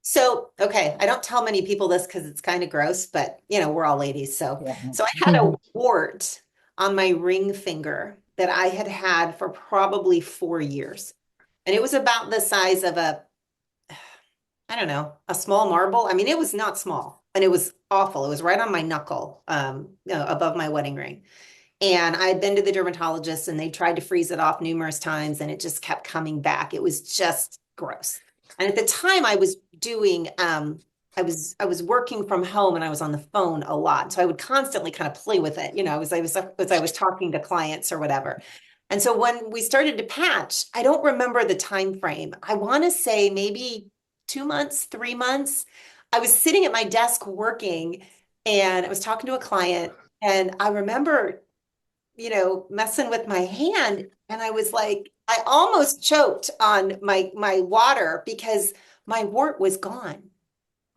So, okay, I don't tell many people this because it's kind of gross, but we're all ladies. So I had a wart on my ring finger that I had had for probably 4 years. And it was about the size of I don't know, a small marble. I mean, it was not small and it was awful. It was right on my knuckle, above my wedding ring. And I had been to the dermatologist and they tried to freeze it off numerous times and it just kept coming back. It was just gross. And at the time I was doing, I was working from home and I was on the phone a lot. So I would constantly kind of play with it, as I was talking to clients or whatever. And so when we started to patch, I don't remember the time frame. I want to say maybe 2 months, 3 months. I was sitting at my desk working and I was talking to a client and I remember messing with my hand. And I was like, I almost choked on my water because my wart was gone.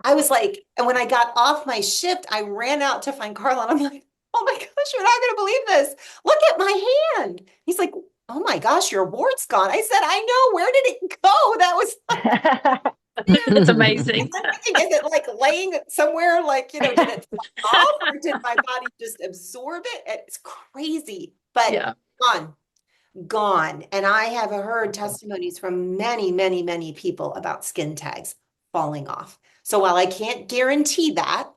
I was like, and when I got off my shift, I ran out to find Carla and I'm like, oh my gosh, you're not going to believe this. Look at my hand. He's like, oh my gosh, your wart's gone. I said, I know. Where did it go? That was It's amazing. I'm thinking, is it like laying somewhere? Like, did it fall off or did my body just absorb it? It's crazy, but Yeah. gone. And I have heard testimonies from many, many, many people about skin tags falling off. So while I can't guarantee that,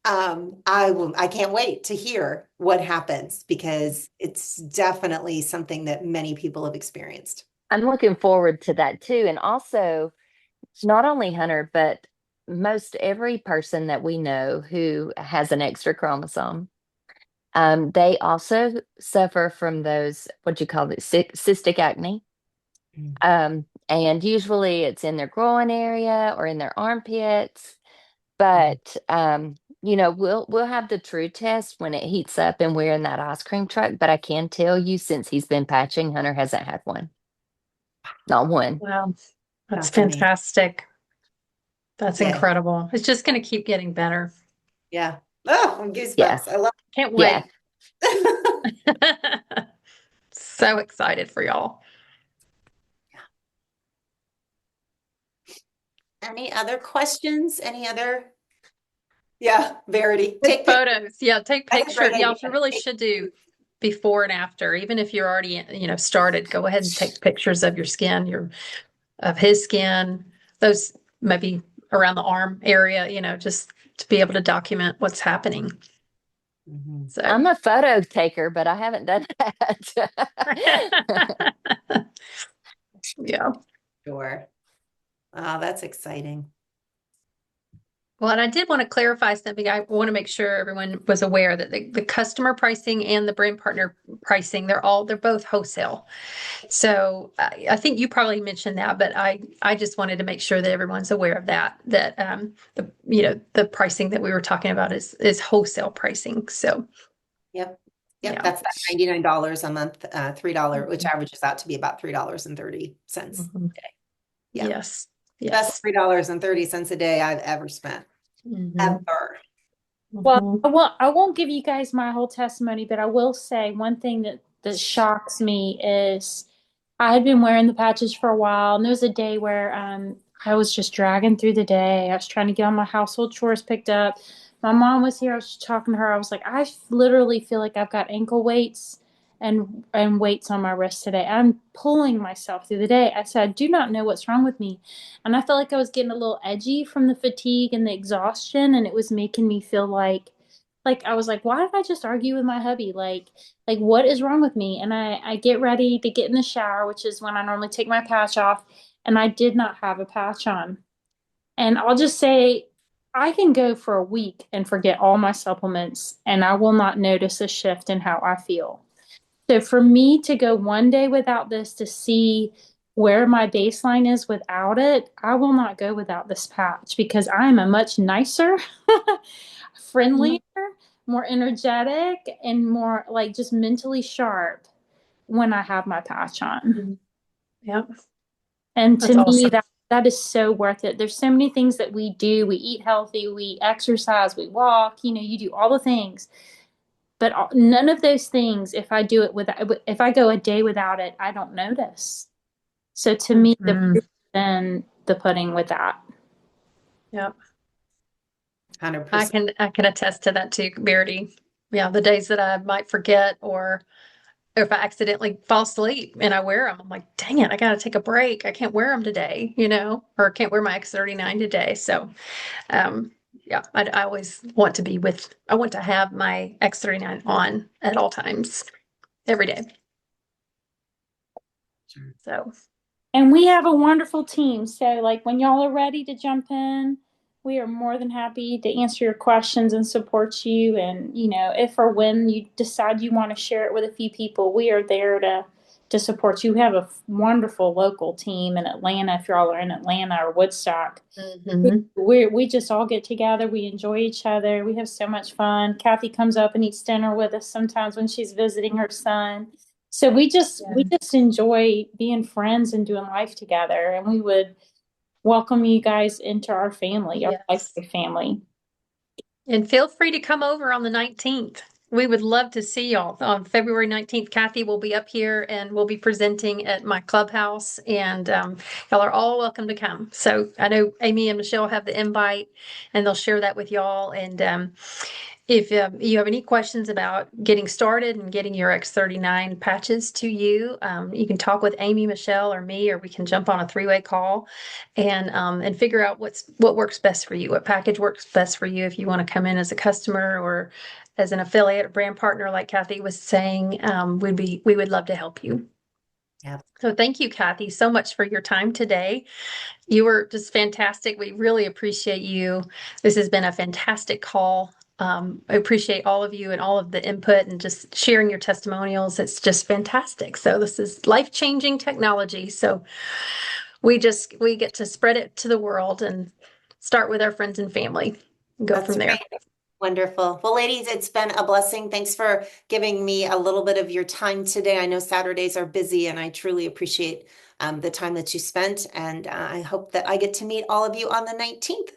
I can't wait to hear what happens because it's definitely something that many people have experienced. I'm looking forward to that too. And also, not only Hunter, but most every person that we know who has an extra chromosome, they also suffer from those, what you call it, cystic acne. And usually it's in their groin area or in their armpits. But we'll have the true test when it heats up and we're in that ice cream truck. But I can tell you, since he's been patching, Hunter hasn't had one. Not one. Wow. That's That's amazing. fantastic. That's Yeah. incredible. It's just going to keep getting better. Yeah. Oh, goosebumps. Yeah. I love Can't wait. Yeah. So excited for y'all. Any other questions? Any other? Yeah, Verity. Take photos. Yeah, take That's a pictures. great Y'all idea. really should do before and after. Even if you're already, started, go ahead and take pictures of your skin, of his skin, those maybe around the arm area, just to be able to document what's happening. Mhm. So I'm a photo taker, but I haven't done that. yeah. Sure. Oh, that's exciting. Well, and I did want to clarify something. I want to make sure everyone was aware that the customer pricing and the brand partner pricing, they're both wholesale. So I think you probably mentioned that, but I just wanted to make sure that everyone's aware of that the pricing that we were talking about is wholesale pricing. So Yep. yeah. That's that $99 a month, $3, which averages out to be about $3.30 Mhm. a day. Yeah. Yes. Best $3.30 a day I've ever spent. Mhm. Ever. Well, Mhm. I won't give you guys my whole testimony, but I will say one thing that shocks me is I had been wearing the patches for a while, and there was a day where I was just dragging through the day. I was trying to get all my household chores picked up. My mom was here. I was talking to her. I was like, literally feel like I've got ankle weights and weights on my wrist today. I'm pulling myself through the day. I said, I do not know what's wrong with me. And I felt like I was getting a little edgy from the fatigue and the exhaustion, and it was making me feel like I was like, why did I just argue with my hubby? Like what is wrong with me? And I get ready to get in the shower, which is when I normally take my patch off, and I did not have a patch on. And I'll just say I can go for a week and forget all my supplements, and I will not notice a shift in how I feel. So for me to go one day without this to see where my baseline is without it, I will not go without this patch because I am a much nicer, friendlier, more energetic, and more like just mentally sharp when I have my patch on. Yeah, And that's to me, awesome. that is so worth it. There's so many things that we do. We eat healthy, we exercise, we walk, you do all the things. But none of those things, if I go a day without it, I don't notice. So to me, the Mhm. proof is in the pudding with that. Yeah, 100%. I can attest to that too, Verity. Yeah, the days that I might forget or if I accidentally fall asleep and I wear them, I'm like, dang it, I got to take a break. I can't wear them today, or can't wear my X39 today. So, um, yeah, I always want to I want to have my X39 on at all times, every day. Sure. So, And we have a wonderful team. So, like, when y'all are ready to jump in, we are more than happy to answer your questions and support you. And, if or when you decide you want to share it with a few people, we are there to support you. We have a wonderful local team in Atlanta, if y'all are in Atlanta or Woodstock. mhm. We just all get together. We enjoy each other. We have so much fun. Cathie comes up and eats dinner with us sometimes when she's visiting her son. So Yeah. we just enjoy being friends and doing life together. And we would welcome you guys into our family, our Yes. LifeWave family. And feel free to come over on the 19th. We would love to see y'all on February 19th. Cathie will be up here and we'll be presenting at my clubhouse, and y'all are all welcome to come. So I know Amy and Michelle have the invite and they'll share that with y'all. And if you have any questions about getting started and getting your X39 patches to you, you can talk with Amy, Michelle, or me, or we can jump on a three-way call and figure out what works best for you, what package works best for you if you want to come in as a customer or as an affiliate or brand partner, like Cathie was saying. We would love to help you. Yeah. So thank you, Cathie, so much for your time today. You were just fantastic. We really appreciate you. This has been a fantastic call. I appreciate all of you and all of the input and just sharing your testimonials. It's just fantastic. So this is life-changing technology. So we get to spread it to the world and start with our friends and family and go That's from there. right. Wonderful. Well, ladies, it's been a blessing. Thanks for giving me a little bit of your time today. I know Saturdays are busy, and I truly appreciate the time that you spent. And I hope that I get to meet all of you on the 19th.